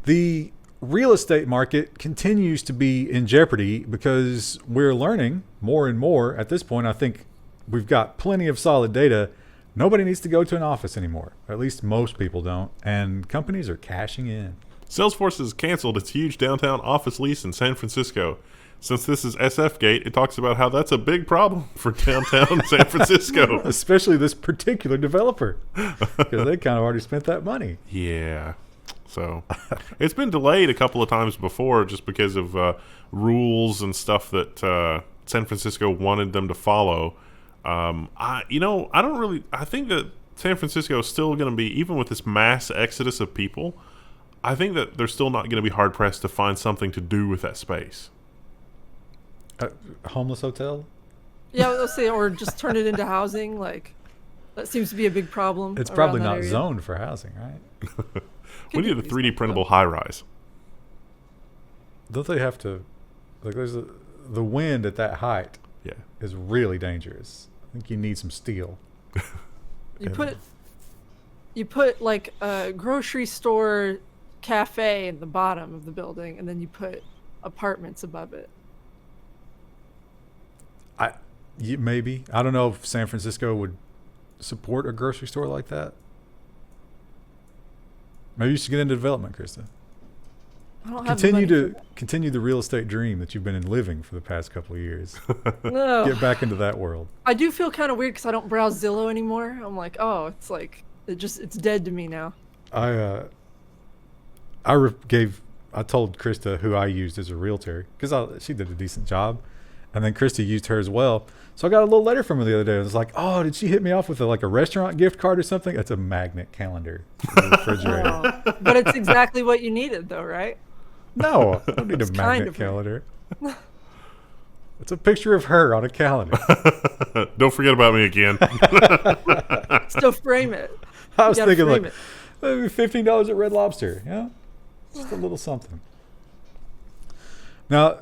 [SPEAKER 2] The real estate market continues to be in jeopardy because we're learning more and more. At this point, I think we've got plenty of solid data. Nobody needs to go to an office anymore. At least most people don't. And companies are cashing in.
[SPEAKER 3] Salesforce has canceled its huge downtown office lease in San Francisco. Since this is SF Gate, it talks about how that's a big problem for downtown San Francisco.
[SPEAKER 2] Especially this particular developer. Because they kind of already spent that money.
[SPEAKER 3] Yeah. So it's been delayed a couple of times before just because of rules and stuff that San Francisco wanted them to follow. I think that San Francisco is still going to be, even with this mass exodus of people, I think that they're still not going to be hard pressed to find something to do with that space.
[SPEAKER 2] Homeless hotel?
[SPEAKER 1] Yeah, let's say, or just turn it into housing. Like, that seems to be a big problem.
[SPEAKER 2] It's
[SPEAKER 1] around
[SPEAKER 2] probably
[SPEAKER 1] that
[SPEAKER 2] not
[SPEAKER 1] area.
[SPEAKER 2] zoned for housing, right?
[SPEAKER 3] We need a 3D printable high rise.
[SPEAKER 2] Don't they have to, like, the wind at that height
[SPEAKER 3] Yeah.
[SPEAKER 2] is really dangerous. I think you need some steel.
[SPEAKER 1] You put like a grocery store cafe in the bottom of the building, and then you put apartments above it.
[SPEAKER 2] Maybe. I don't know if San Francisco would support a grocery store like that. Maybe you should get into development, Krista.
[SPEAKER 1] I don't have the money for that.
[SPEAKER 2] Continue the real estate dream that you've been living for the past couple of years.
[SPEAKER 1] No.
[SPEAKER 2] Get back into that world.
[SPEAKER 1] I do feel kind of weird because I don't browse Zillow anymore. I'm like, oh, it's like it's dead to me now.
[SPEAKER 2] I told Krista who I used as a realtor because she did a decent job, and then Krista used her as well. So I got a little letter from her the other day. I was like, "Oh, did she hit me off with a restaurant gift card or something?" That's a magnet calendar for the refrigerator.
[SPEAKER 1] Oh, but it's exactly what you needed, though, right?
[SPEAKER 2] No, I don't need a
[SPEAKER 1] It's kind
[SPEAKER 2] magnet
[SPEAKER 1] of
[SPEAKER 2] calendar. It's a picture of her on a calendar.
[SPEAKER 3] Don't forget about me again.
[SPEAKER 1] Still frame it.
[SPEAKER 2] I was
[SPEAKER 1] You gotta
[SPEAKER 2] thinking
[SPEAKER 1] frame
[SPEAKER 2] maybe $15 at Red Lobster. Yeah, just a little something. Now,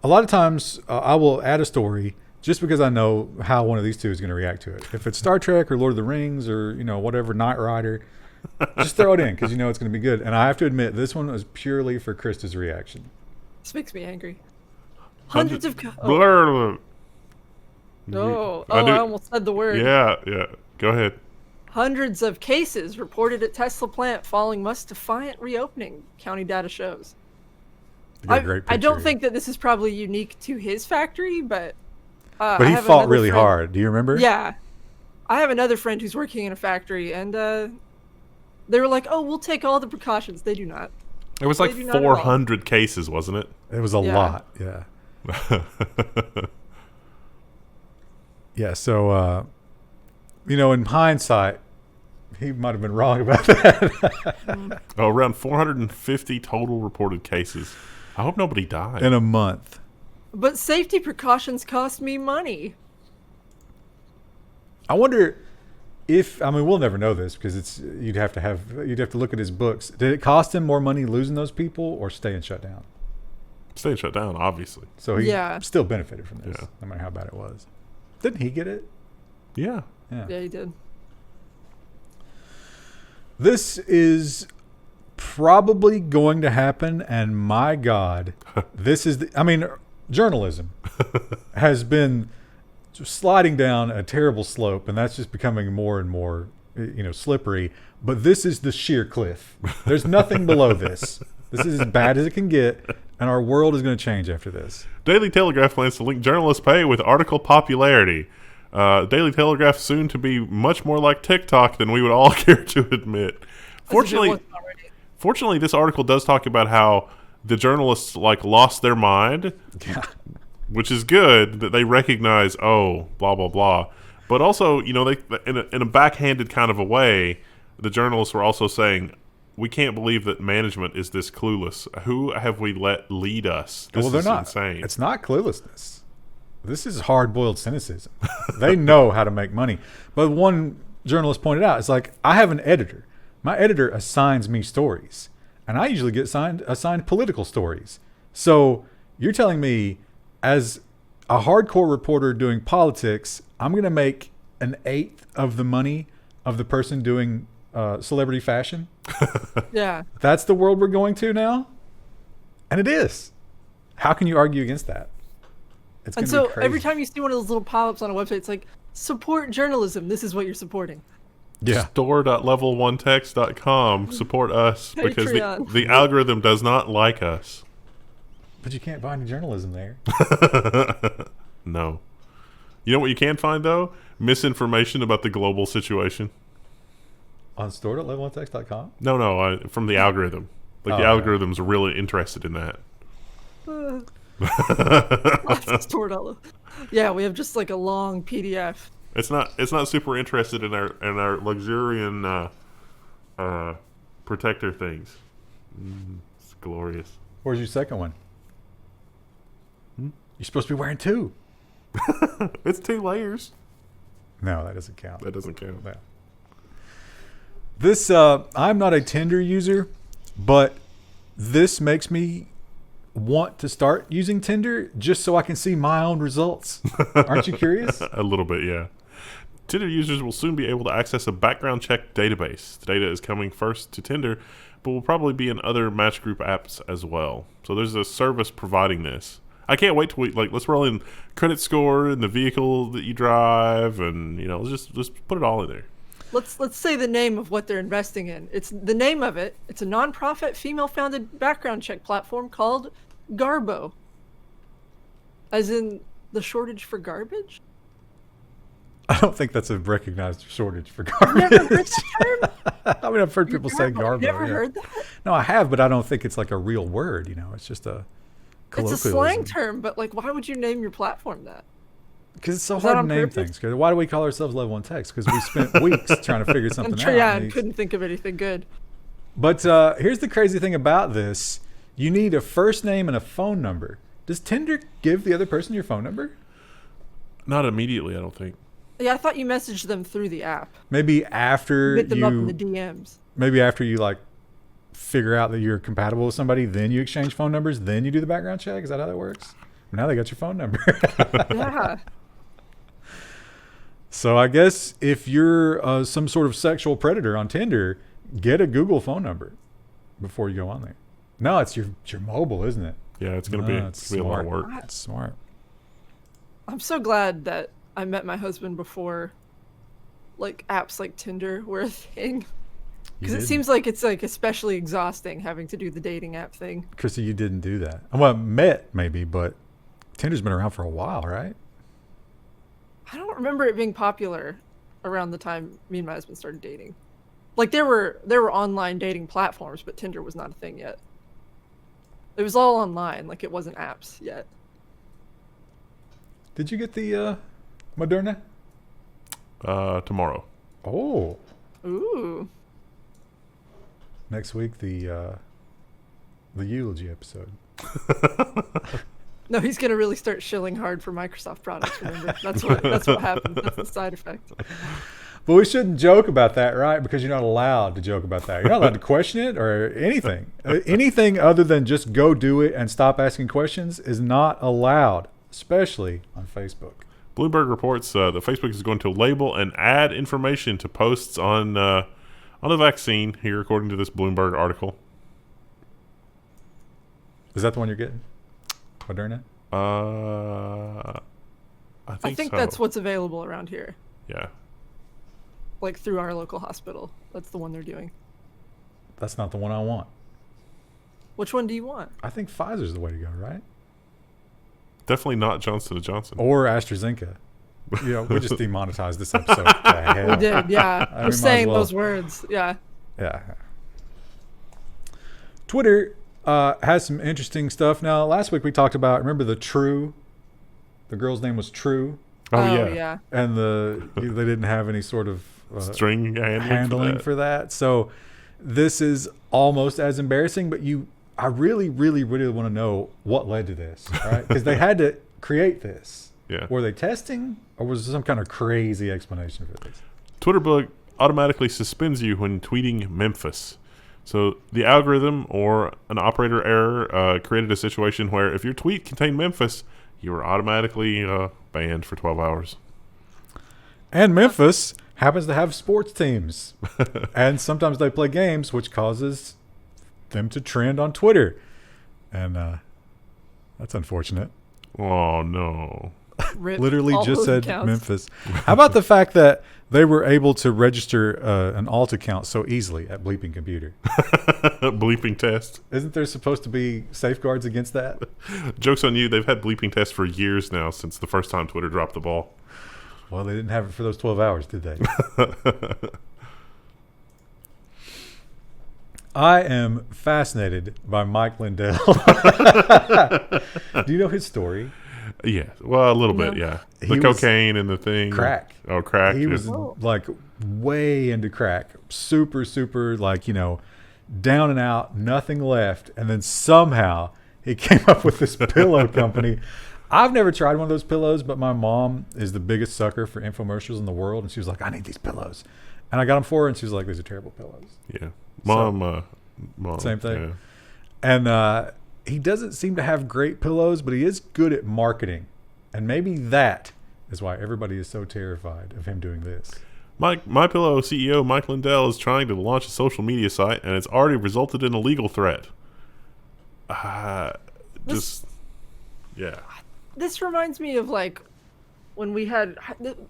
[SPEAKER 2] a lot of times I will add a story just because I know how one of these two is going to react to it. If it's Star Trek or Lord of the Rings or whatever, Knight Rider, just throw it in because you know it's going to be good. And I have to admit, this one was purely for Krista's reaction.
[SPEAKER 1] This makes me angry. Hundreds of
[SPEAKER 3] Blur.
[SPEAKER 1] I almost said the word.
[SPEAKER 3] Yeah. Go ahead.
[SPEAKER 1] Hundreds of cases reported at Tesla plant following Musk's defiant reopening, county data shows.
[SPEAKER 2] You got a great
[SPEAKER 1] I don't
[SPEAKER 2] picture.
[SPEAKER 1] think that this is probably unique to his factory, but
[SPEAKER 2] But
[SPEAKER 1] I
[SPEAKER 2] he
[SPEAKER 1] have
[SPEAKER 2] fought
[SPEAKER 1] another
[SPEAKER 2] really
[SPEAKER 1] friend-
[SPEAKER 2] hard. Do you remember?
[SPEAKER 1] Yeah, I have another friend who's working in a factory, and they were like, "Oh, we'll take all the precautions." They do not.
[SPEAKER 3] It was like
[SPEAKER 1] They do not at all.
[SPEAKER 3] 400 cases, wasn't it?
[SPEAKER 2] It was a
[SPEAKER 1] Yeah.
[SPEAKER 2] lot. Yeah. Yeah. So, in hindsight, he might have been wrong about that.
[SPEAKER 3] Oh, around 450 total reported cases. I hope nobody died.
[SPEAKER 2] In a month.
[SPEAKER 1] But safety precautions cost me money.
[SPEAKER 2] I wonder if we'll never know this because you'd have to look at his books. Did it cost him more money losing those people or staying shut down?
[SPEAKER 3] Staying shut down, obviously.
[SPEAKER 2] So he
[SPEAKER 1] Yeah.
[SPEAKER 2] still benefited from this,
[SPEAKER 3] Yeah.
[SPEAKER 2] no matter how bad it was. Didn't he get it?
[SPEAKER 3] Yeah.
[SPEAKER 1] Yeah, he did.
[SPEAKER 2] This is probably going to happen, and my God, this is journalism has been sliding down a terrible slope, and that's just becoming more and more, slippery. But this is the sheer cliff. There's nothing below this. This is as bad as it can get, and our world is going to change after this.
[SPEAKER 3] Daily Telegraph plans to link journalist pay with article popularity. Daily Telegraph soon to be much more like TikTok than we would all care to admit. Fortunately, this article does talk about how the journalists lost their mind, which is good that they recognize, blah blah blah. But also, they in a backhanded kind of a way, the journalists were also saying, we can't believe that management is this clueless. Who have we let lead us? This
[SPEAKER 2] They're
[SPEAKER 3] is
[SPEAKER 2] not.
[SPEAKER 3] insane.
[SPEAKER 2] It's not cluelessness. This is hard-boiled cynicism. They know how to make money. But one journalist pointed out, it's like, I have an editor. My editor assigns me stories. And I usually get assigned political stories. So you're telling me, as a hardcore reporter doing politics, I'm going to make an eighth of the money of the person doing celebrity fashion?
[SPEAKER 1] Yeah.
[SPEAKER 2] That's the world we're going to now? And it is. How can you argue against that? It's
[SPEAKER 1] And
[SPEAKER 2] gonna be
[SPEAKER 1] so
[SPEAKER 2] crazy.
[SPEAKER 1] every time you see one of those little pop-ups on a website, it's like, support journalism. This is what you're supporting.
[SPEAKER 2] Yeah.
[SPEAKER 3] Store.level1text.com. Support us because
[SPEAKER 1] Patreon.
[SPEAKER 3] the algorithm does not like us.
[SPEAKER 2] But you can't buy any journalism there.
[SPEAKER 3] No. You know what you can find, though? Misinformation about the global situation.
[SPEAKER 2] On store.level1text.com?
[SPEAKER 3] No, from the algorithm. The
[SPEAKER 2] yeah.
[SPEAKER 3] algorithm's really interested in that.
[SPEAKER 1] Yeah, we have just like a long PDF.
[SPEAKER 3] It's not super interested in our luxuriant protector things. It's glorious.
[SPEAKER 2] Where's your second one? You're supposed to be wearing two.
[SPEAKER 3] It's 2 layers.
[SPEAKER 2] No, that doesn't count.
[SPEAKER 3] That doesn't count.
[SPEAKER 2] No. This, I'm not a Tinder user, but this makes me want to start using Tinder just so I can see my own results. Aren't you curious?
[SPEAKER 3] A little bit, yeah. Tinder users will soon be able to access a background check database. The data is coming first to Tinder, but will probably be in other match group apps as well. So there's a service providing this. I can't wait till let's roll in credit score and the vehicle that you drive, and let's put it all in there.
[SPEAKER 1] Let's say the name of what they're investing in. It's the name of it. It's a nonprofit, female-founded background check platform called Garbo. As in the shortage for garbage?
[SPEAKER 2] I don't think that's a recognized shortage for garbage.
[SPEAKER 1] Never heard that term?
[SPEAKER 2] I've heard people say garbo.
[SPEAKER 1] You never
[SPEAKER 2] yeah.
[SPEAKER 1] heard that?
[SPEAKER 2] No, I have, but I don't think it's like a real word. It's just a
[SPEAKER 1] It's a
[SPEAKER 2] colloquialism.
[SPEAKER 1] slang term, but why would you name your platform that?
[SPEAKER 2] Because it's so
[SPEAKER 1] Is that
[SPEAKER 2] hard to
[SPEAKER 1] on
[SPEAKER 2] name
[SPEAKER 1] purpose?
[SPEAKER 2] things. 'Cause why do we call ourselves Level 1 Text? Because we spent weeks trying to figure something
[SPEAKER 1] I'm sure,
[SPEAKER 2] out.
[SPEAKER 1] yeah,
[SPEAKER 2] and
[SPEAKER 1] I couldn't think of anything good.
[SPEAKER 2] But here's the crazy thing about this. You need a first name and a phone number. Does Tinder give the other person your phone number?
[SPEAKER 3] Not immediately, I don't think.
[SPEAKER 1] Yeah, I thought you messaged them through the app.
[SPEAKER 2] Maybe after
[SPEAKER 1] Hit them up in
[SPEAKER 2] you
[SPEAKER 1] the DMs.
[SPEAKER 2] maybe after you figure out that you're compatible with somebody, then you exchange phone numbers, then you do the background check. Is that how that works? Now they got your phone number.
[SPEAKER 1] Yeah.
[SPEAKER 2] So I guess if you're some sort of sexual predator on Tinder, get a Google phone number before you go on there. No, it's your mobile, isn't it?
[SPEAKER 3] Yeah, it's gonna be a lot of work.
[SPEAKER 2] That's smart.
[SPEAKER 1] I'm so glad that I met my husband before apps like Tinder were a thing. Because it seems like it's like especially exhausting having to do the dating app thing.
[SPEAKER 2] Chrissy, you didn't do that. Well, met maybe, but Tinder's been around for a while, right?
[SPEAKER 1] I don't remember it being popular around the time me and my husband started dating. Like there were online dating platforms, but Tinder was not a thing yet. It was all online, like it wasn't apps yet.
[SPEAKER 2] Did you get the Moderna?
[SPEAKER 3] Tomorrow.
[SPEAKER 2] Oh.
[SPEAKER 1] Ooh.
[SPEAKER 2] Next week, the eulogy episode.
[SPEAKER 1] No, he's gonna really start shilling hard for Microsoft products. Remember, that's what happens. That's the side effect.
[SPEAKER 2] But we shouldn't joke about that, right? Because you're not allowed to joke about that. You're not allowed to question it or anything. Anything other than just go do it and stop asking questions is not allowed, especially on Facebook.
[SPEAKER 3] Bloomberg reports that Facebook is going to label and add information to posts on the vaccine here, according to this Bloomberg article.
[SPEAKER 2] Is that the one you're getting? Moderna?
[SPEAKER 1] I think
[SPEAKER 3] so.
[SPEAKER 1] that's what's available around here.
[SPEAKER 3] Yeah.
[SPEAKER 1] Like through our local hospital. That's the one they're doing.
[SPEAKER 2] That's not the one I want.
[SPEAKER 1] Which one do you want?
[SPEAKER 2] I think Pfizer's the way to go, right?
[SPEAKER 3] Definitely not Johnson & Johnson.
[SPEAKER 2] Or AstraZeneca. You know, we just demonetized this episode.
[SPEAKER 1] We did, yeah. We're saying those words, yeah.
[SPEAKER 2] Yeah. Twitter has some interesting stuff. Now, last week we talked about, remember the True? The girl's name was True.
[SPEAKER 3] Oh yeah.
[SPEAKER 2] And they didn't have any sort of
[SPEAKER 3] string handling
[SPEAKER 2] for that. So this is almost as embarrassing, but I really, really, really want to know what led to this, right? Because they had to create this.
[SPEAKER 3] Yeah.
[SPEAKER 2] Were they testing, or was there some kind of crazy explanation for this?
[SPEAKER 3] Twitter blog automatically suspends you when tweeting Memphis. So the algorithm or an operator error created a situation where if your tweet contained Memphis, you were automatically banned for 12 hours.
[SPEAKER 2] And Memphis happens to have sports teams. And sometimes they play games, which causes them to trend on Twitter. And that's unfortunate.
[SPEAKER 3] Oh, no.
[SPEAKER 2] Literally just said
[SPEAKER 1] accounts.
[SPEAKER 2] Memphis. How about the fact that they were able to register an alt account so easily at Bleeping Computer?
[SPEAKER 3] Bleeping test.
[SPEAKER 2] Isn't there supposed to be safeguards against that?
[SPEAKER 3] Joke's on you. They've had bleeping tests for years now, since the first time Twitter dropped the ball.
[SPEAKER 2] Well, they didn't have it for those 12 hours, did they? I am fascinated by Mike Lindell. Do you know his story?
[SPEAKER 3] Yeah, well, a little bit, yeah. The cocaine and the thing.
[SPEAKER 2] Crack.
[SPEAKER 3] Oh, crack.
[SPEAKER 2] He was like way into crack. Super, super, like, down and out, nothing left. And then somehow he came up with this pillow company. I've never tried one of those pillows, but my mom is the biggest sucker for infomercials in the world. And she was like, I need these pillows. And I got them for her, and she was like, these are terrible pillows.
[SPEAKER 3] Yeah. Mom.
[SPEAKER 2] Same thing.
[SPEAKER 3] Yeah.
[SPEAKER 2] And he doesn't seem to have great pillows, but he is good at marketing. And maybe that is why everybody is so terrified of him doing this.
[SPEAKER 3] MyPillow CEO Mike Lindell is trying to launch a social media site, and it's already resulted in a legal threat. Yeah.
[SPEAKER 1] This reminds me of like when we had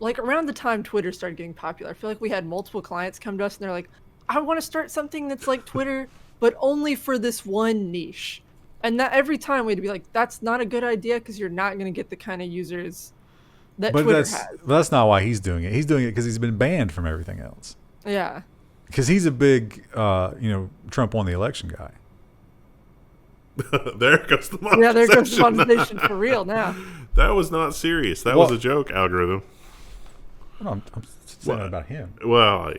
[SPEAKER 1] like around the time Twitter started getting popular. I feel like we had multiple clients come to us and they're like, I want to start something that's like Twitter, but only for this one niche. And that every time we'd be like, that's not a good idea because you're not going to get the kind of users that Twitter has.
[SPEAKER 2] That's not why he's doing it. He's doing it because he's been banned from everything else.
[SPEAKER 1] Yeah.
[SPEAKER 2] Because he's a big, Trump won the election guy.
[SPEAKER 3] There goes the monetization.
[SPEAKER 1] Yeah, there goes the monetization for real now.
[SPEAKER 3] That was not serious. That was a joke, algorithm.
[SPEAKER 2] I'm saying about him.
[SPEAKER 3] Well,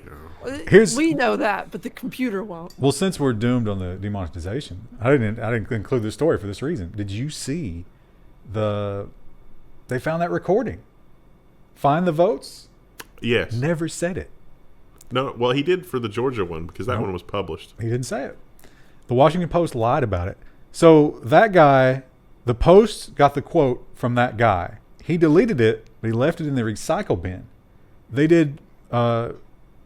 [SPEAKER 1] we know that, but the computer won't.
[SPEAKER 2] Well, since we're doomed on the demonetization, I didn't include this story for this reason. Did you see they found that recording? Find the votes?
[SPEAKER 3] Yes.
[SPEAKER 2] Never said it.
[SPEAKER 3] No, well, he did for the Georgia one because that one was published.
[SPEAKER 2] He didn't say it. The Washington Post lied about it. So that guy, the Post got the quote from that guy. He deleted it, but he left it in the recycle bin. They did an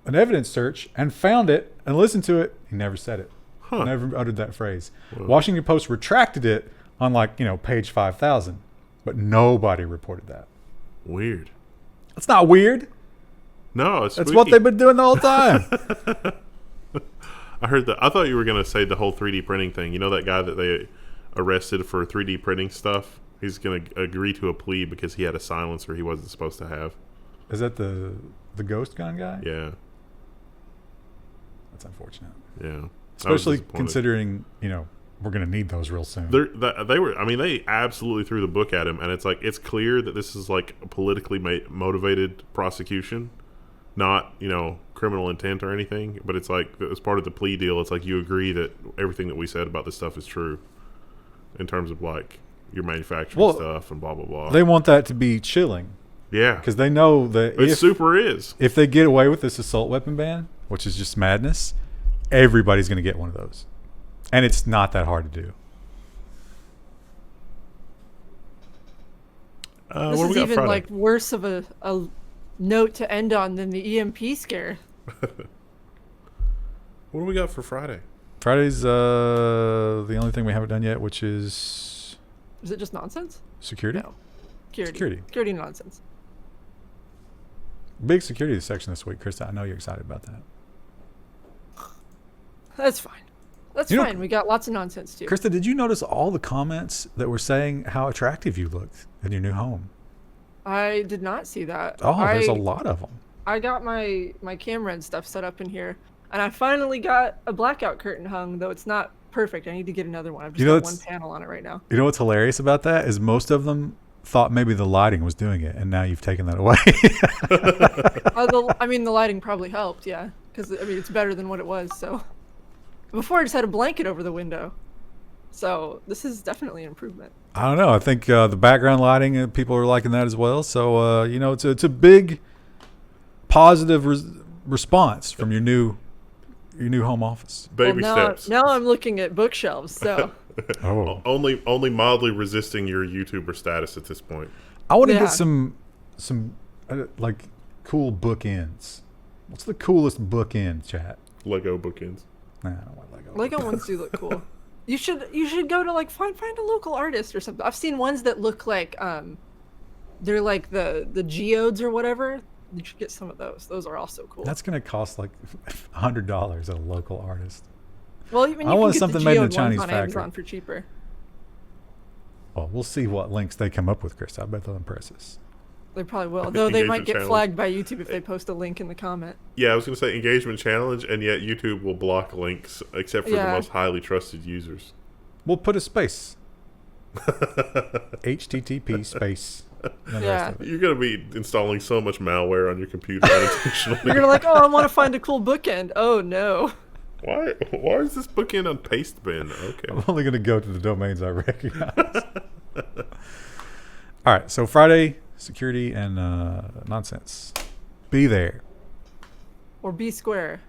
[SPEAKER 2] evidence search and found it and listened to it. He never said it.
[SPEAKER 3] Huh.
[SPEAKER 2] Never uttered that phrase.
[SPEAKER 3] Whoa.
[SPEAKER 2] Washington Post retracted it on page 5,000, but nobody reported that.
[SPEAKER 3] Weird.
[SPEAKER 2] That's not weird.
[SPEAKER 3] No, it's
[SPEAKER 2] That's
[SPEAKER 3] spooky.
[SPEAKER 2] what they've been doing the whole time.
[SPEAKER 3] I heard that. I thought you were gonna say the whole 3D printing thing. You know that guy that they arrested for 3D printing stuff? He's gonna agree to a plea because he had a silencer he wasn't supposed to have.
[SPEAKER 2] Is that the ghost gun guy?
[SPEAKER 3] Yeah.
[SPEAKER 2] That's unfortunate.
[SPEAKER 3] Yeah.
[SPEAKER 2] Especially considering, we're going to need those real soon.
[SPEAKER 3] They absolutely threw the book at him, and it's like, it's clear that this is like a politically motivated prosecution, not, criminal intent or anything, but it's like, as part of the plea deal, it's like you agree that everything that we said about this stuff is true in terms of like your manufacturing stuff and blah, blah, blah.
[SPEAKER 2] They want that to be chilling.
[SPEAKER 3] Yeah.
[SPEAKER 2] Because they know that if they get away with this assault weapon ban, which is just madness, everybody's going to get one of those. And it's not that hard to do.
[SPEAKER 1] This is even like worse of a note to end on than the EMP scare.
[SPEAKER 3] What do we got for Friday?
[SPEAKER 2] Friday's the only thing we haven't done yet, which is...
[SPEAKER 1] Is it just nonsense?
[SPEAKER 2] Security?
[SPEAKER 1] No. Security nonsense.
[SPEAKER 2] Big security section this week, Krista. I know you're excited about that.
[SPEAKER 1] That's fine. That's fine. We got lots of nonsense too.
[SPEAKER 2] Krista, did you notice all the comments that were saying how attractive you looked in your new home?
[SPEAKER 1] I did not see that.
[SPEAKER 2] Oh, there's a lot of them.
[SPEAKER 1] I got my camera and stuff set up in here, and I finally got a blackout curtain hung, though it's not perfect. I need to get another one. I've just got one panel on it right now.
[SPEAKER 2] You know what's hilarious about that is most of them thought maybe the lighting was doing it, and now you've taken that away.
[SPEAKER 1] The lighting probably helped, yeah, because it's better than what it was. So before I just had a blanket over the window, so this is definitely an improvement.
[SPEAKER 2] I don't know. I think the background lighting, people are liking that as well. So it's a big positive response from your new home office.
[SPEAKER 3] Baby steps.
[SPEAKER 1] Now I'm looking at bookshelves. So
[SPEAKER 3] only mildly resisting your YouTuber status at this point.
[SPEAKER 2] I want to get some like cool bookends. What's the coolest bookend, chat?
[SPEAKER 3] Lego bookends.
[SPEAKER 2] Nah, I don't want Lego.
[SPEAKER 1] Lego ones do look cool. You should go to find a local artist or something. I've seen ones that look like they're like the geodes or whatever. You should get some of those. Those are also cool.
[SPEAKER 2] That's gonna cost like $100 at a local artist.
[SPEAKER 1] Well, you
[SPEAKER 2] I want something made in a Chinese
[SPEAKER 1] on
[SPEAKER 2] factory.
[SPEAKER 1] Amazon for cheaper.
[SPEAKER 2] Well, we'll see what links they come up with, Chris. I bet they'll impress us.
[SPEAKER 1] They probably will. Though they might get flagged by YouTube if they post a link in the comment.
[SPEAKER 3] Yeah, I was going to say engagement challenge, and yet YouTube will block links except for the most highly trusted users.
[SPEAKER 2] We'll put a space. HTTP space.
[SPEAKER 1] Yeah.
[SPEAKER 3] You're going to be installing so much malware on your computer unintentionally.
[SPEAKER 1] You're going to I want to find a cool bookend. Oh, no.
[SPEAKER 3] Why is this bookend on Pastebin? Okay.
[SPEAKER 2] I'm only going to go to the domains I recognize. All right, so Friday, security and nonsense. Be there.
[SPEAKER 1] Or be square.